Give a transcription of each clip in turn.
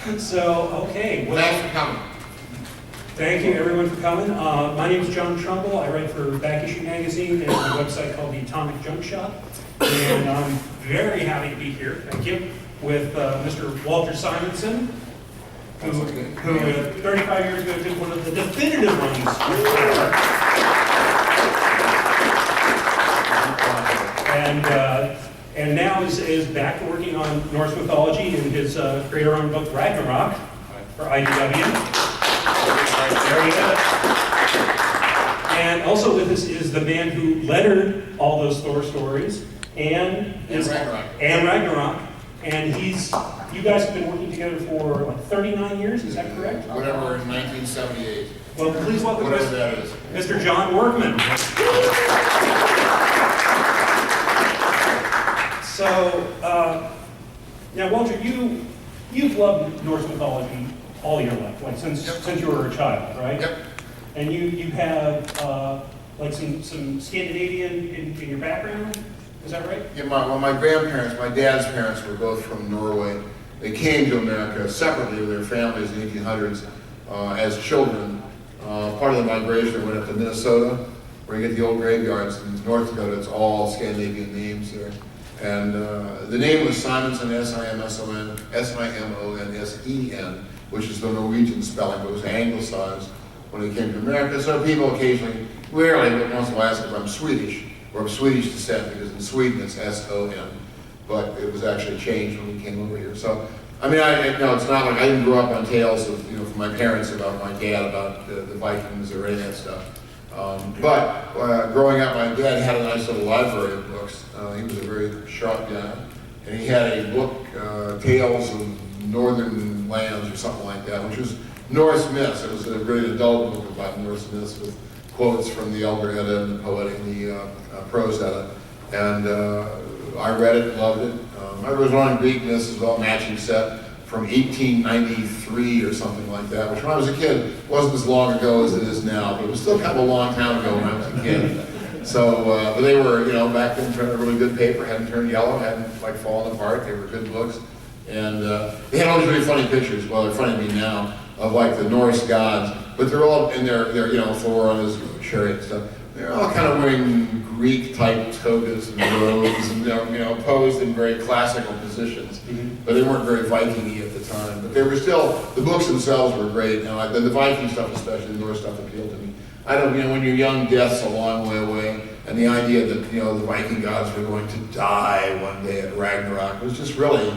So, okay. Well, Thanks for coming. thank you everyone for coming. My name is John Trumbull. I write for Back Issue Magazine and a website called the Atomic Junk Shop. And I'm very happy to be here, thank you, with Mr. Walter Simonson, who 35 years ago did one of the definitive runs. And now is back to working on Norse mythology in his creator-owned book Ragnarök for IDW. There you go. And also with us is the man who lettered all those Thor stories and Ragnarök. And you guys have been working together for like 39 years, is that correct? Whatever, in 1978. Well, please welcome Whatever that is. Mr. John Workman. So, now Walter, you've loved Norse mythology all your life, like since you were a child, right? Yep. And you have like some Scandinavian in your background, is that right? Yeah, my grandparents, my dad's parents were both from Norway. They came to America separately with their families in the 1800s as children. Part of the migration they went up to Minnesota, where you get the old graveyards. In North Dakota, it's all Scandinavian names there. And the name was Simonson, S-I-M-S-O-N, S-I-M-O-N-S-E-N, which is the Norwegian spelling, but it was anglicized when it came to America. So people occasionally, rarely, but once in a while ask if I'm Swedish, or of Swedish descent, because in Sweden it's S-O-N. But it was actually changed when we came over here. So, I mean, it's not like I didn't grow up on tales of, from my parents about my dad, about the Vikings or any of that stuff. But growing up, my dad had a nice little library of books. He was a very sharp guy. And he had a book, Tales of Northern Lands or something like that, which was Norse myths. It was a great adult book about Norse myths with quotes from the Elder Edda and the Poetic and the Prose Edda. And I read it, loved it. I was on Greek myths as well, matching set from 1893 or something like that, which when I was a kid wasn't as long ago as it is now, but it was still kind of a long time ago when I was a kid. So, but they were, back then, turned a really good paper, hadn't turned yellow, hadn't like fallen apart. They were good books, and they had all these really funny pictures. Well, they're funny to me now of like the Norse gods, but they're all in their Thor on his chariot and stuff. They're all kind of wearing Greek-type togas and robes, and posed in very classical positions. But they weren't very Viking-y at the time. But they were still, the books themselves were great. The Viking stuff, especially the Norse stuff, appealed to me. I don't, when you're young, death's a long way away, and the idea that the Viking gods were going to die one day at Ragnarök was just really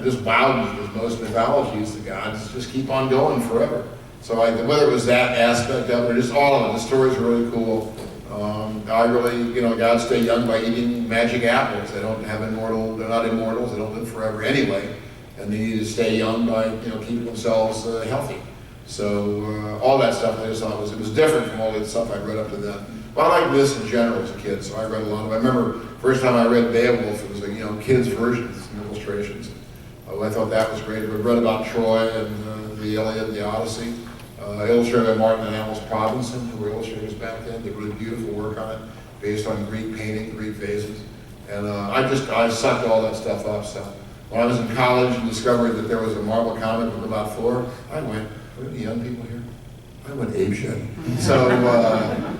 just wowed me, because most mythologies, the gods just keep on going forever. So whether it was that aspect of it, or just all of it, the stories were really cool. I really, gods stay young by eating magic apples. They don't have they're not immortals, they don't live forever anyway. And they need to stay young by, keeping themselves healthy. So all that stuff I just thought it was different from all the stuff I'd read up to then. But I liked this in general as a kid, so I read a lot of it. I remember first time I read Beowulf, it was a kids' version with some illustrations. I thought that was great. I read about Troy and the Iliad and the Odyssey. Illustrated by Martin and Alice Robinson, who were illustrators back then. They did really beautiful work on it, based on Greek painting, Greek vases. And I sucked all that stuff up. So when I was in college and discovered that there was a Marvel comic book about Thor, I went, are any young people here? I went apeshit. So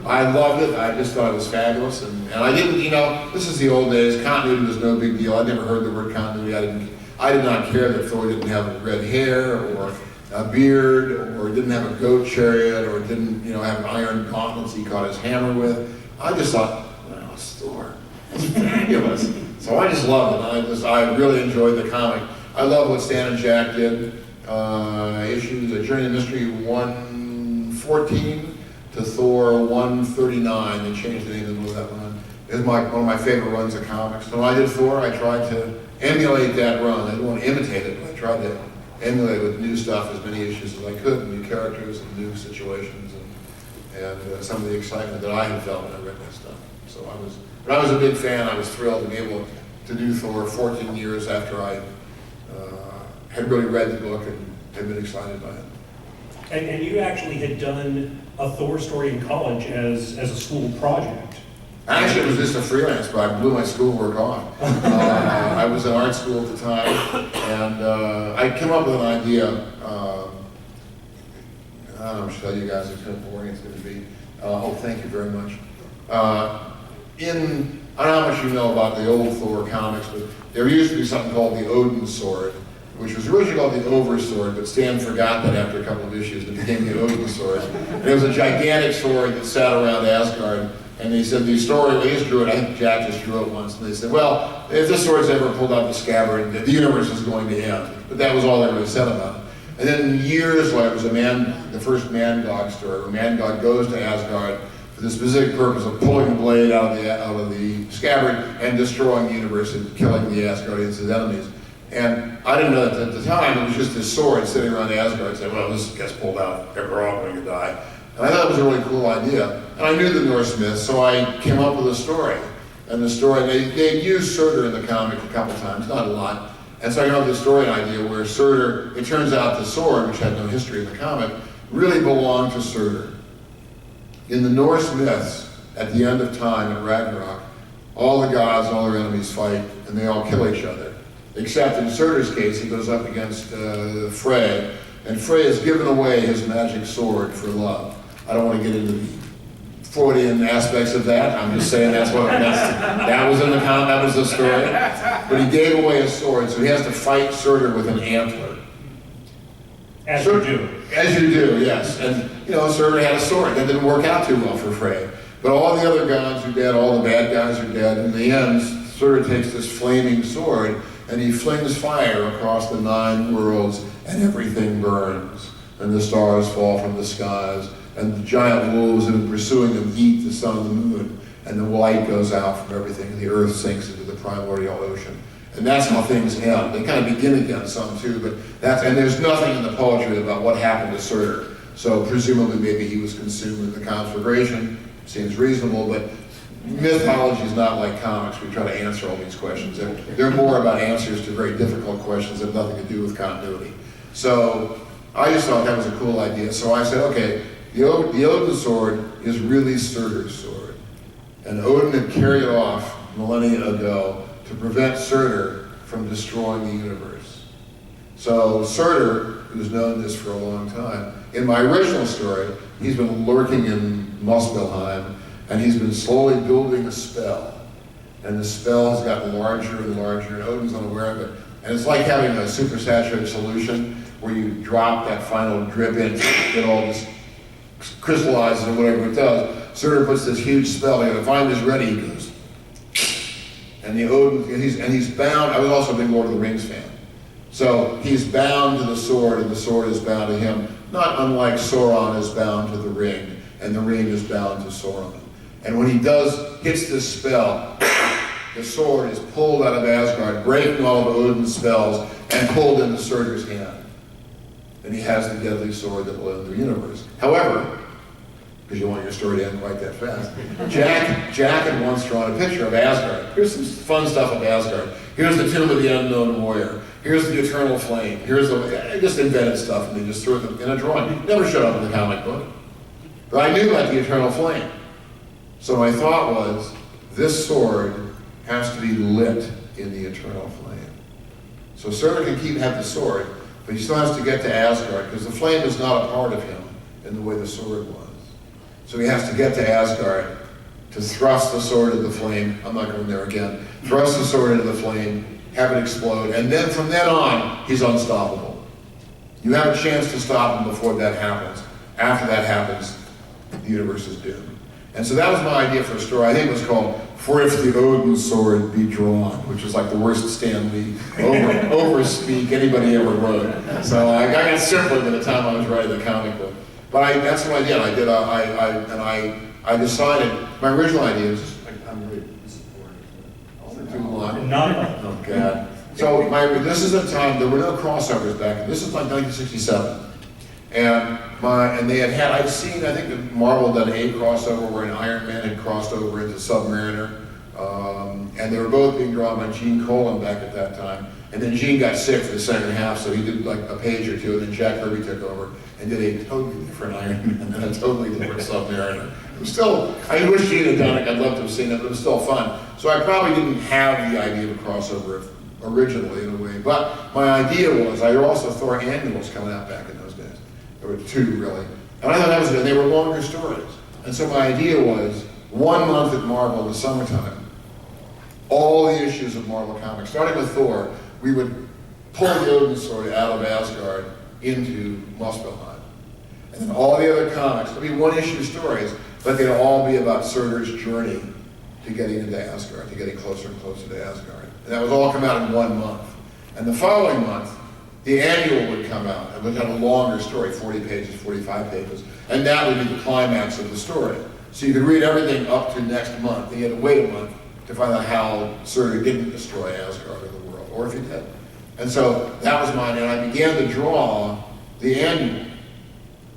I loved it. I just thought it was fabulous. And I didn't, this is the old days. Continuity was no big deal. I never heard the word continuity. I did not care that Thor didn't have red hair or a beard, or didn't have a goat chariot, or didn't, have iron gauntlets he caught his hammer with. I just thought, wow, it's Thor. It's fabulous. So I just loved it. I really enjoyed the comic. I love what Stan and Jack did. Issues A Journey to Mystery 114 to Thor 139. They changed the name of that run. It's one of my favorite runs of comics. So when I did Thor, I tried to emulate that run. I didn't want to imitate it, but I tried to emulate with new stuff, as many issues as I could, new characters and new situations, and some of the excitement that I had felt when I read that stuff. So when I was a big fan, I was thrilled to be able to do Thor 14 years after I had really read the book and had been excited by it. And you actually had done a Thor story in college as a school project. Actually, it was just a freelance, but I blew my schoolwork off. I was in art school at the time, and I came up with an idea. I don't know, should I tell you guys it's kind of boring it's going to be. Oh, thank you very much. I don't know how much you know about the old Thor comics, but there used to be something called the Odin sword, which was originally called the Oversword, but Stan forgot that after a couple of issues, and it became the Odin sword. And it was a gigantic sword that sat around Asgard. And they said the story, they just drew it, I think Jack just drew it once, and they said, well, if this sword's ever pulled out the scabbard, the universe is going to end. But that was all they really said about it. And then years later, it was the first Man-God story, where Man-God goes to Asgard for the specific purpose of pulling the blade out of the scabbard and destroying the universe and killing the Asgardians as enemies. And I didn't know that at the time, it was just this sword sitting around Asgard and said, well, this gets pulled out, we're all going to die. And I thought it was a really cool idea. And I knew the Norse myth, so I came up with a story. And the story, they used Surtur in the comic a couple times, not a lot. And so I came up with the story idea where Surtur, it turns out the sword, which had no history in the comic, really belonged to Surtur. In the Norse myths, at the end of time in Ragnarok, all the gods, all their enemies fight, and they all kill each other. Except in Surtur's case, he goes up against Frey, and Frey has given away his magic sword for love. I don't want to get into the Freudian aspects of that. I'm just saying that was in the comic, that was the story. But he gave away his sword, so he has to fight Surtur with an antler. As you do. As you do, yes. And, Surtur had a sword. That didn't work out too well for Frey. But all the other gods are dead, all the bad guys are dead. In the end, Surtur takes this flaming sword, and he flings fire across the 9 worlds, and everything burns. And the stars fall from the skies. And the giant wolves that have been pursuing them eat the sun and the moon, and the light goes out from everything, and the earth sinks into the primordial ocean. And that's how things end. They kind of begin again some too, but and there's nothing in the poetry about what happened to Surtur. So presumably maybe he was consumed in the conflagration, seems reasonable, but mythology is not like comics. We try to answer all these questions. They're more about answers to very difficult questions that have nothing to do with continuity. So I just thought that was a cool idea. So I said, okay, the Odin sword is really Surtur's sword. And Odin had carried it off millennia ago to prevent Surtur from destroying the universe. So Surtur, who's known this for a long time, in my original story, he's been lurking in Muspelheim, and he's been slowly building a spell. And the spell has gotten larger and larger, and Odin's unaware of it. And it's like having a supersaturated solution where you drop that final drip in, get all this crystallizes or whatever it does. Surtur puts this huge spell in. If I'm just ready, he goes. And the Odin, he's bound. I was also a big Lord of the Rings fan. So he's bound to the sword, and the sword is bound to him. Not unlike Sauron is bound to the ring, and the ring is bound to Sauron. And when he hits this spell, the sword is pulled out of Asgard, breaking all of Odin's spells, and pulled into Surtur's hand. And he has the deadly sword that will end the universe. However, because you want your story to end quite that fast, Jack had once drawn a picture of Asgard. Here's some fun stuff of Asgard. Here's the Tomb of the Unknown Warrior. Here's the Eternal Flame. I just invented stuff and they just threw it in a drawing. It never showed up in the comic book. But I knew about the Eternal Flame. So my thought was, this sword has to be lit in the Eternal Flame. So Surtur can have the sword, but he still has to get to Asgard, because the flame is not a part of him in the way the sword was. So he has to get to Asgard to thrust the sword into the flame. I'm not going there again. Thrust the sword into the flame, have it explode, and then from then on, he's unstoppable. You have a chance to stop him before that happens. After that happens, the universe is doomed. And so that was my idea for a story. I think it was called For If the Odin Sword Be Drawn, which was like the worst Stan Lee overspeak anybody ever wrote. So I got simpler by the time I was writing the comic book. But that's what I did. I decided, my original idea was, I'm really disappointed. Too long. Oh, God. So this is the time, there were no crossovers back then. This is like 1967. And they had I'd seen, I think that Marvel done a crossover where an Iron Man had crossed over into Submariner. And they were both being drawn by Gene Colan back at that time. And then Gene got sick for the second half, so he did like a page or two, and then Jack Kirby took over and did a totally different Iron Man and a totally different Submariner. It was still, I wish Gene had done it, I'd love to have seen it, but it was still fun. So I probably didn't have the idea of a crossover originally in a way, but my idea was, I also Thor annuals coming out back in those days. There were two really. And I thought that was good, they were longer stories. And so my idea was, 1 month at Marvel in the summertime, all the issues of Marvel Comics, starting with Thor, we would pull the Odin story out of Asgard into Muspelheim. And then all the other comics, there'd be one-issue stories, but they'd all be about Surtur's journey to getting into Asgard, to getting closer and closer to Asgard. And that would all come out in 1 month. And the following month, the annual would come out, and would have a longer story, 40 pages, 45 pages, and that would be the climax of the story. So you could read everything up to next month, and you had to wait a month to find out how Surtur didn't destroy Asgard or the world, or if he did. And so that was mine, and I began to draw the annual.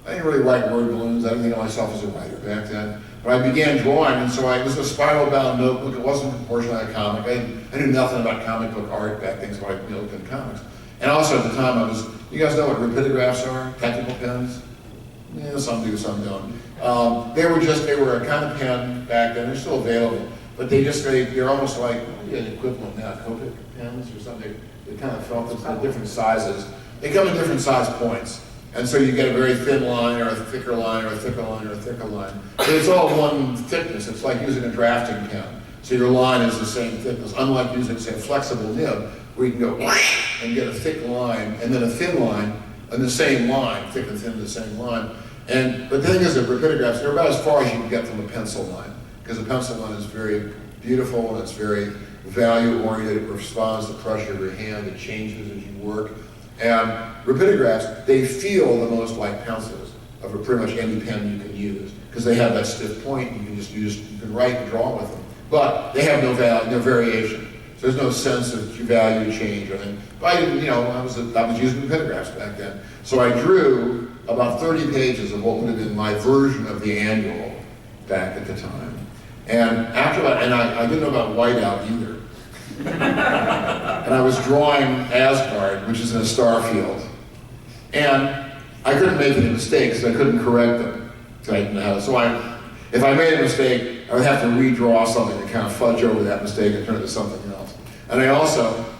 I didn't really write word balloons, I didn't think of myself as a writer back then, but I began drawing, and so it was a spiral-bound notebook. It wasn't proportionally a comic. I knew nothing about comic book art back then, so I looked at comics. And also at the time you guys know what rapidographs are? Technical pens? Yeah, some do, some don't. They were a kind of pen back then, they're still available. But they're almost like, what is the equivalent now, Copic pens or something? They kind of felt it's different sizes. They come in different size points. And so you get a very thin line, or a thicker line, or a thicker line, or a thicker line. But it's all one thickness. It's like using a drafting pen. So your line is the same thickness, unlike using, say, a flexible nib, where you can go and get a thick line, and then a thin line, and the same line, thick and thin, the same line. But the thing is that rapidographs, they're about as far as you can get from a pencil line. Because a pencil line is very beautiful, and it's very value-oriented. It responds to the pressure of your hand. It changes as you work. And rapidographs, they feel the most like pencils of pretty much any pen you can use, because they have that stiff point. You can just you can write and draw with them. But they have no variation. So there's no sense of value change or anything. But I didn't, I was using rapidographs back then. So I drew about 30 pages of what would have been my version of the annual back at the time. And after that, and I didn't know about whiteout either. And I was drawing Asgard, which is in a star field. And I couldn't make any mistakes, I couldn't correct them. So if I made a mistake, I would have to redraw something to kind of fudge over that mistake and turn it to something else. And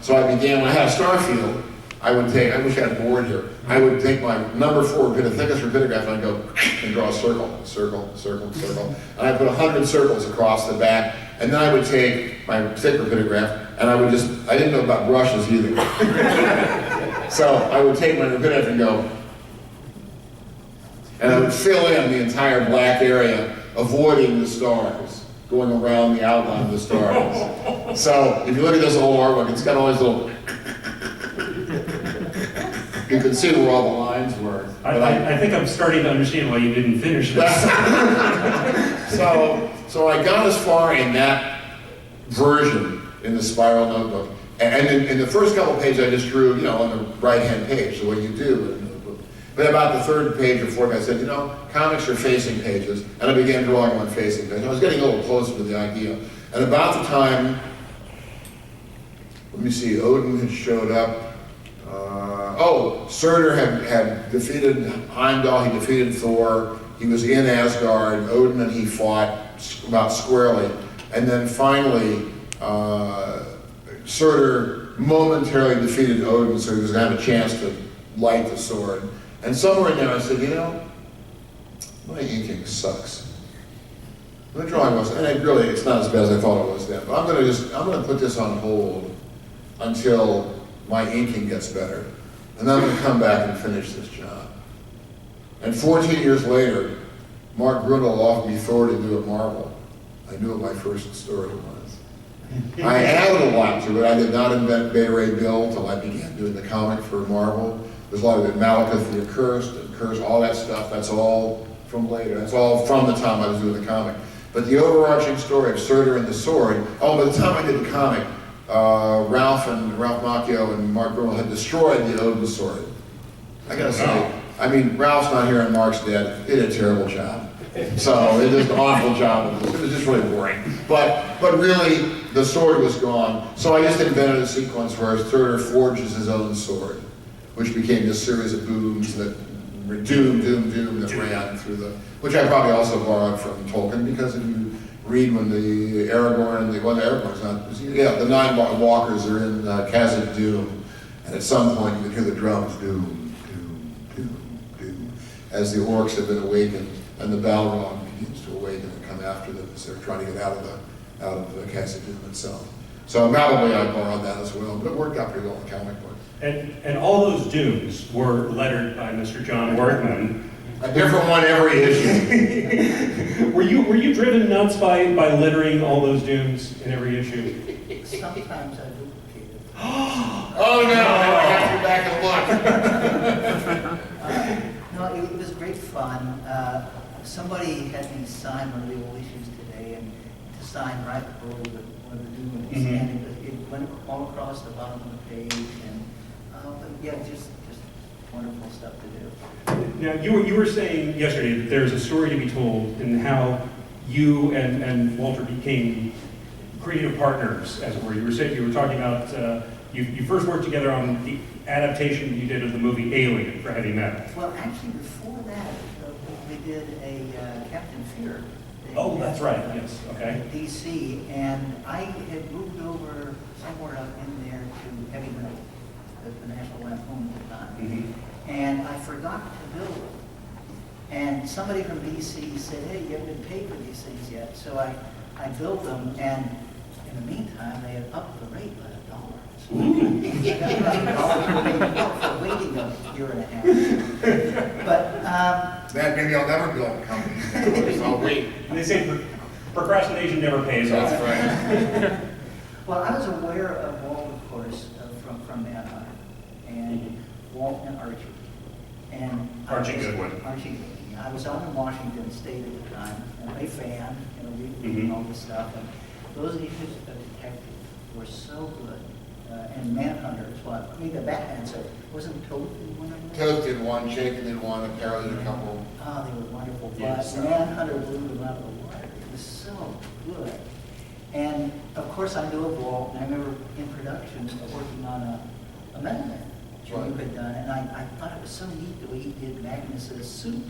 so I began, when I had a star field, I wish I had a board here. I would take my number 4, the thickest rapidograph, and I'd go and draw a circle, circle, circle, circle. And I'd put 100 circles across the back, and then I would take my thick rapidograph, and I didn't know about brushes either. So I would take my rapidograph and go, and I would fill in the entire black area, avoiding the stars, going around the outline of the stars. So if you look at this whole artwork, it's got all these little, you can see where all the lines were. I think I'm starting to understand why you didn't finish this. So I got as far in that version in the spiral notebook. And in the first couple of pages I just drew, on the right-hand page, the way you do in the notebook. But about the third page or fourth, I said, comics are facing pages. And I began drawing one facing page. I was getting a little closer to the idea. And about the time, let me see, Odin had showed up. Surtur had defeated Heimdall, he defeated Thor, he was in Asgard, Odin and he fought about squarely. And then finally, Surtur momentarily defeated Odin, so he was going to have a chance to light the sword. And somewhere in there I said, my inking sucks. The drawing was, and it's not as bad as I thought it was then, but I'm going to put this on hold until my inking gets better. And then I'm going to come back and finish this job. And 14 years later, Mark Grundle offered me Thor to do at Marvel. I knew what my first story was. I added a lot to it. I did not invent Bay Ray Bill until I began doing the comic for Marvel. There's a lot of it, Malekith the Accursed, all that stuff. That's all from later. That's all from the time I was doing the comic. But the overarching story of Surtur and the sword, by the time I did the comic, Ralph Macchio and Mark Grundle had destroyed the Odin sword. I gotta say, Ralph's not here and Mark's dead. They did a terrible job. So it was an awful job. It was just really boring. But really, the sword was gone. So I just invented a sequence where Thor forges his own sword, which became this series of booms that were doom that ran through the, which I probably also borrowed from Tolkien, because if you read when the Aragorn, Aragorn's not, the nine walkers are in Khazad Doom, and at some point you can hear the drums doom, as the orcs have been awakened, and the Balrog begins to awaken and come after them as they're trying to get out of the Khazad Doom itself. So probably I borrowed that as well, but it worked out pretty well in the comic book. And all those dooms were lettered by Mr. John Workman. A different one every issue. Were you driven nuts by littering all those dooms in every issue? Sometimes I duplicate it. Oh no, I have to go back and look. No, it was great fun. Somebody had me sign one of the old issues today, and to sign right below one of the dooms, and it went all across the bottom of the page, and but yeah, just wonderful stuff to do. Now, you were saying yesterday that there's a story to be told in how you and Walter became creative partners, as it were. You were talking about you first worked together on the adaptation you did of the movie Alien for heavy metal. Well, actually, before that, we did a Captain Fear. Oh, that's right. Yes. Okay. DC, and I had moved over somewhere up in there to heavy metal, the National Lampoon at the time, and I forgot to build them. And somebody from BC said, "Hey, you haven't been paid for these things yet." So I built them, and in the meantime, they had upped the rate by $1. So I got $1 for waiting a year and a half. But That maybe I'll never build a company. So I'll wait. They say procrastination never pays off. That's right. well, I was aware of Walt, of course, from Manhunter, and Walt and Archie. And Archie Goodwin. Archie Goodwin. Yeah, I was out in Washington State at the time, and a fan, reading all this stuff. And those issues of Detective were so good. And Manhunter as well. I mean, the Batman said, wasn't Toad in one of them? Toad did one, Shaken did one, apparently did a couple. Oh, they were wonderful. Yes. But Manhunter blew them out of the water. It was so good. And of course, I knew of Walt, and I remember in production working on a Metal Man. Right. You had done, and I thought it was so neat the way he did Magnus's suit.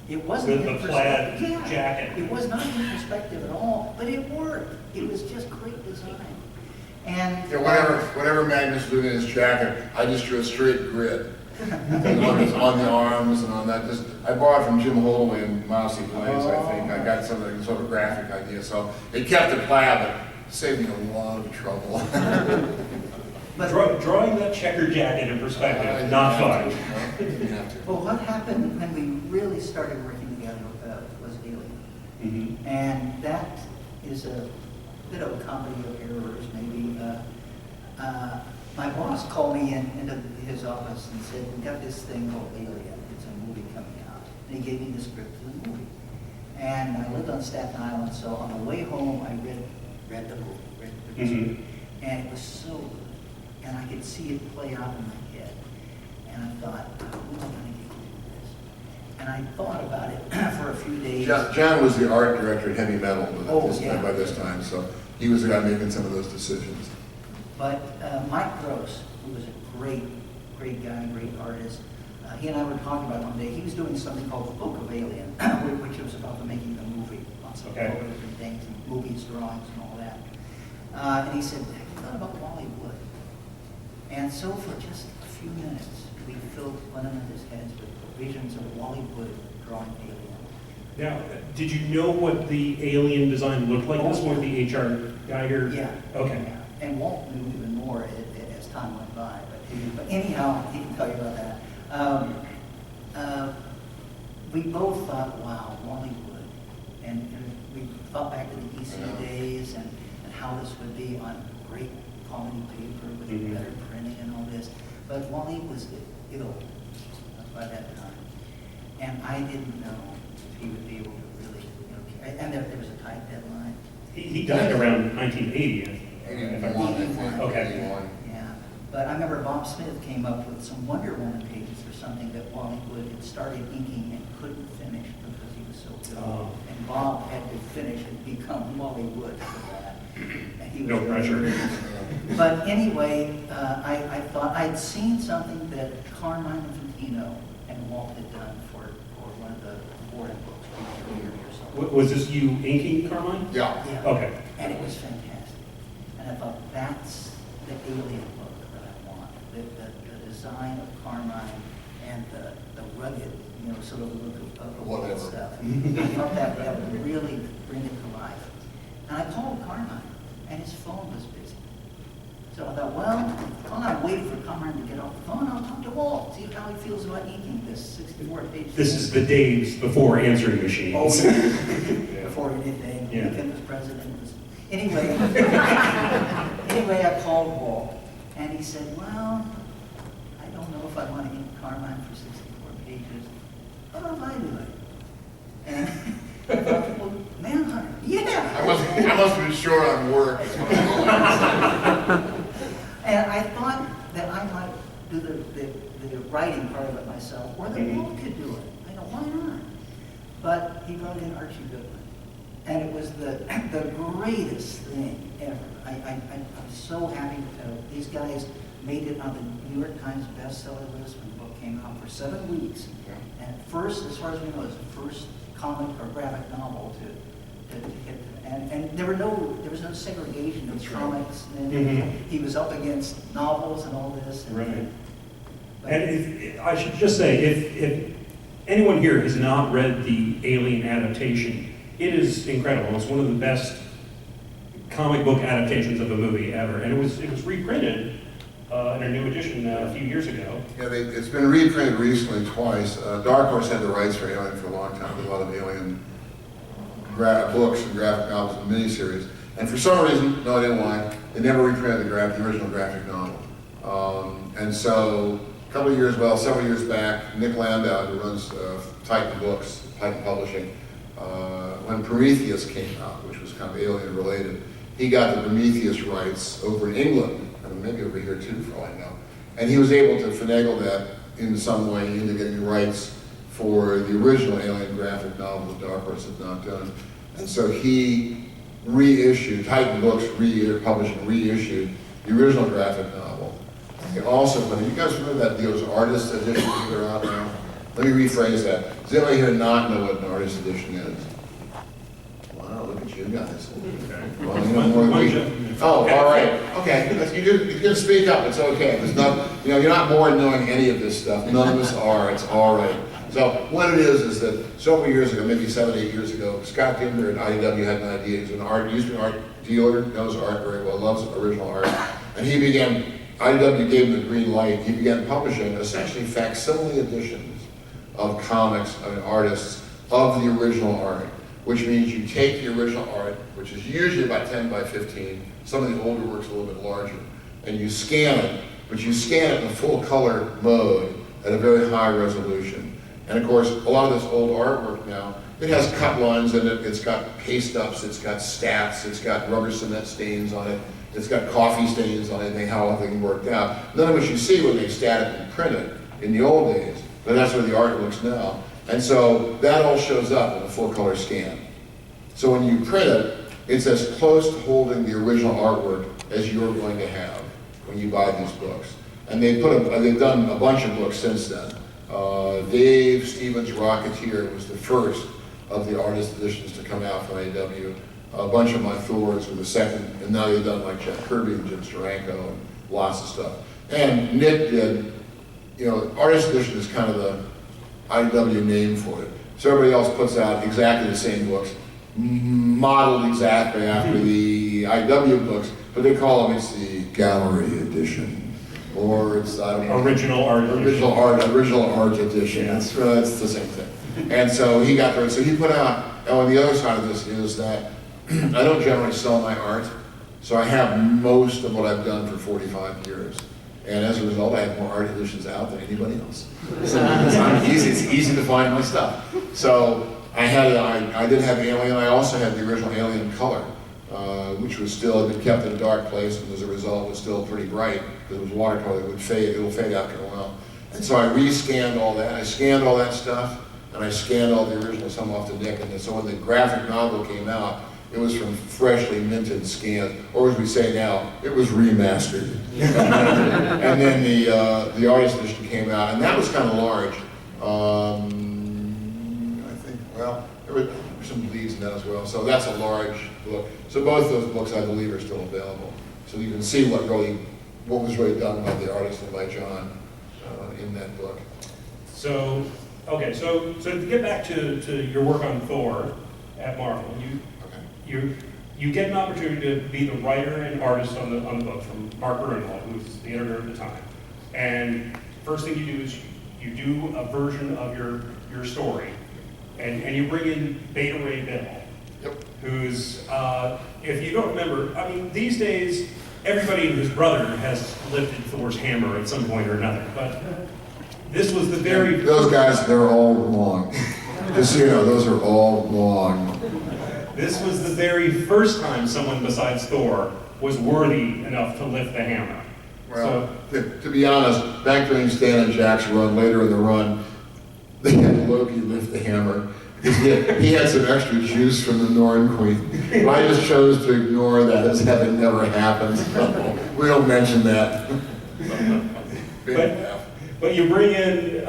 It wasn't The in plaid perspective. jacket. It was not in perspective at all, but it worked. It was just great design. And Yeah, whatever Magnus was doing in his jacket, I just drew a straight grid. on the arms and on that. I borrowed from Jim Holloway and Mousy Blaze, I think. I got some sort of graphic idea. So it kept it plaid, but saved me a lot of trouble. But Drawing that checker jacket in perspective, not fun. well, what happened when we really started working together was Alien. And that is a bit of a comedy of errors, maybe. My boss called me into his office and said, "We got this thing called Alien. It's a movie coming out." And he gave me the script for the movie. And I lived on Staten Island, so on the way home, I read the movie, read the script. And it was so good. And I could see it play out in my head. And I thought, who am I going to get to do this? And I thought about it for a few days. John was the art director at Heavy Metal by yeah. this time, so he was the guy making some of those decisions. But Mike Gross, who was a great guy, great artist, he and I were talking about it one day. He was doing something called the Book of Alien, which was about the making of the movie, lots of different things, and movies, drawings, and all that. And he said, "Have you thought about Wally Wood?" And so for just a few minutes, we filled one of his heads with visions of Wally Wood drawing Alien. Now, did you know what the alien design looked like? This was the H.R. Geiger? Yeah. Okay. Yeah. And Walt knew even more as time went by. But anyhow, he can tell you about that. We both thought, wow, Wally Wood. And we thought back to the BCC days and how this would be on great quality paper with better printing and all this. But Wally was ill by that time. And I didn't know if he would be able to really, and there was a tight deadline. He died around 1980. Okay. Yeah, but I remember Bob Smith came up with some Wonder Woman pages or something that Wally Wood had started inking and couldn't finish because he was was so good. Oh. And Bob had to finish and become Molly Wood for that. And he was No pressure. But anyway, I thought I'd seen something that Carmine Infantino and Walt had done for one of the Warren books, Peter or something. Was this you inking, Carmine? Yeah. Yeah. Okay. And it was fantastic. And I thought, that's the alien look that I want. The design of Carmine and the rugged, sort of look of all that Whatever. stuff. I thought that would really bring it to life. And I called Carmine, and his phone was busy. So I thought, well, while I wait for Carmine to get off the phone, I'll talk to Walt, see how he feels about inking this 64-page. This is the days before answering machines. Oh, Yeah. before anything, Yeah. Lincoln was president. Anyway, I called Walt, and he said, well, I don't know if I want to ink Carmine for 64 pages. How about if I do it? And I thought, well, Manhunter, yeah. I must have been short on work. And I thought that I might do the writing part of it myself, or that Walt could do it. I go, why not? But he brought in Archie Goodman. And it was the greatest thing ever. I'm so happy to, these guys made it on the New York Times bestseller list when the book came out for 7 weeks. Yeah. And first, as far as we know, it was the first comic or graphic novel to hit. And there was no segregation of That's right. comics. And Mhm. he was up against novels and all this. And, Right. but- And I should just say, if anyone here has not read the Alien adaptation, it is incredible. It's one of the best comic book adaptations of a movie ever, and it was reprinted in a new edition a few years ago. Yeah, it's been reprinted recently twice. Dark Horse had the rights for Alien for a long time, with a lot of Alien books and graphic novels and miniseries. And for some reason, no idea why, they never reprinted the original graphic novel. And so, several years back, Nick Landau, who runs Titan Books, Titan Publishing, when Prometheus came out, which was kind of Alien related, he got the Prometheus rights over in England, and maybe over here too, for all I know. And he was able to finagle that in some way into getting the rights for the original Alien graphic novel that Dark Horse had not done. And so he reissued, Titan Books Publishing reissued the original graphic novel. He also, but you guys remember that those artist editions that are out now? Let me rephrase that. Does anybody here not know what an artist edition is? Wow, look at you guys. Well, you know more than we. Oh, all right. Okay. You can speak up. It's okay. There's not, you're not bored knowing any of this stuff. None of us are. It's all right. So what it is that several years ago, maybe 7, 8 years ago, Scott Dinder at IDW had an idea. He's used to be an art dealer, knows art very well, loves original art, and he began. IDW gave him the green light. He began publishing essentially facsimile editions of comics and artists of the original art, which means you take the original art, which is usually about 10 by 15, some of the older works a little bit larger, and you scan it, but you scan it in a full color mode at a very high resolution. And of course, a lot of this old artwork now, it has cut lines in it, it's got paste ups, it's got stats, it's got rubber cement stains on it, it's got coffee stains on it, and how everything worked out. None of which you see when they stat it and print it in the old days, but that's where the art looks now. And so that all shows up in a full color scan. So when you print it, it's as close to holding the original artwork as you're going to have when you buy these books. And they've done a bunch of books since then. Dave Stevens' Rocketeer was the first of the artist editions to come out from AW. A bunch of my Thors were the second, and now they've done like Jack Kirby and Jim Steranko and lots of stuff. And Nick did, artist edition is kind of the IW name for it. So everybody else puts out exactly the same books, modeled exactly after the IW books, but they call them, it's the gallery edition. Or it's, I don't know. Original art edition. Yeah. It's the same thing. And so he got there, so he put out, and on the other side of this is that I don't generally sell my art, so I have most of what I've done for 45 years. And as a result, I have more art editions out than anybody else. So it's easy to find my stuff. So I did have Alien, I also had the original Alien color, which was still, had been kept in a dark place, and as a result was still pretty bright, because it was watercolor, it'll fade after a while. And so I rescanned all that, I scanned all that stuff, and I scanned all the originals, some off the deck, and so when the graphic novel came out, it was from freshly minted scans, or as we say now, it was remastered. And then the artist edition came out, and that was kind of large. I think, well, there were some bleeds in that as well, so that's a large book. So both those books, I believe, are still available. So you can see what was really done by the artist and by John in that book. So, okay, so to get back to your work on Thor at Marvel, you get an opportunity to be the writer and artist on the book from Mark Grunwald, who was the editor at the time. And first thing you do is you do a version of your story, and you bring in Beta Ray Bill, who's, if you don't remember, I mean, these days, everybody and his brother has lifted Thor's hammer at some point or another, but this was the very... Those guys, they're all wrong. Just so you know, those are all wrong. This was the very first time someone besides Thor was worthy enough to lift the hammer. Well, to be honest, back during Stan and Jack's run, later in the run, they had Loki lift the hammer. He had some extra juice from the Norn Queen. But I just chose to ignore that as having never happened. We don't mention that. But you bring in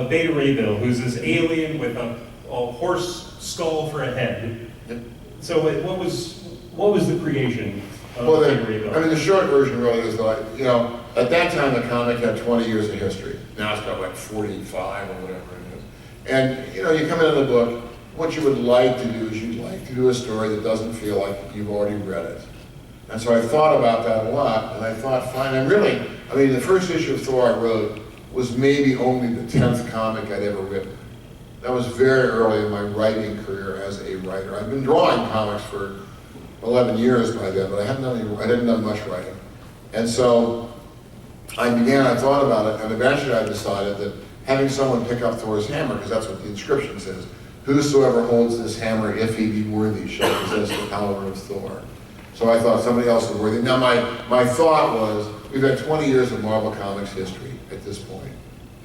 Beta Ray Bill, who's this alien with a horse skull for a head. Yep. So what was the creation of Beta Ray Bill? I mean, the short version really is that, you know, at that time the comic had 20 years of history. Now it's got like 45 or whatever it is. And, you know, you come into the book, what you would like to do is you'd like to do a story that doesn't feel like you've already read it. And so I thought about that a lot, and I thought, fine, and really, I mean, the first issue of Thor I wrote was maybe only the 10th comic I'd ever written. That was very early in my writing career as a writer. I'd been drawing comics for 11 years by then, but I hadn't done much writing. And so I thought about it, and eventually I decided that having someone pick up Thor's hammer, because that's what the inscription says, whosoever holds this hammer, if he be worthy, shall possess the power of Thor. So I thought somebody else was worthy. Now my thought was, we've had 20 years of Marvel Comics history at this point.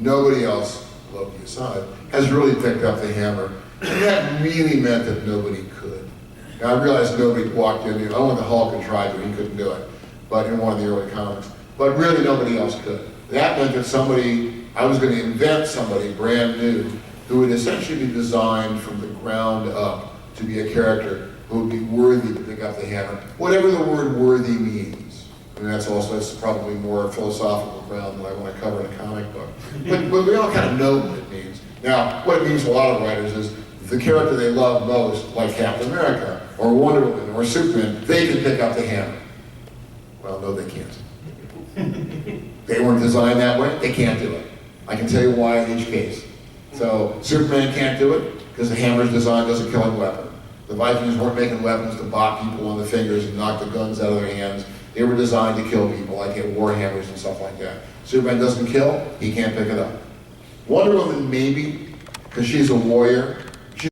Nobody else, Loki aside, has really picked up the hammer. And that really meant that nobody could. Now I realized nobody walked in, only the Hulk had tried to, he couldn't do it, but in one of the early comics. But really nobody else could. That meant that I was going to invent somebody brand new who would essentially be designed from the ground up to be a character who would be worthy to pick up the hammer, whatever the word worthy means. I mean, that's probably more philosophical ground than I want to cover in a comic book. But we all kind of know what it means. Now, what it means to a lot of writers is the character they love most, like Captain America, or Wonder Woman, or Superman, they can pick up the hammer. Well, no, they can't. They weren't designed that way, they can't do it. I can tell you why in each case. So, Superman can't do it, because the hammer's designed as a killing weapon. The Vikings weren't making weapons to bop people on the fingers and knock the guns out of their hands. They were designed to kill people, like war hammers and stuff like that. Superman doesn't kill, he can't pick it up. Wonder Woman maybe, because she's a warrior,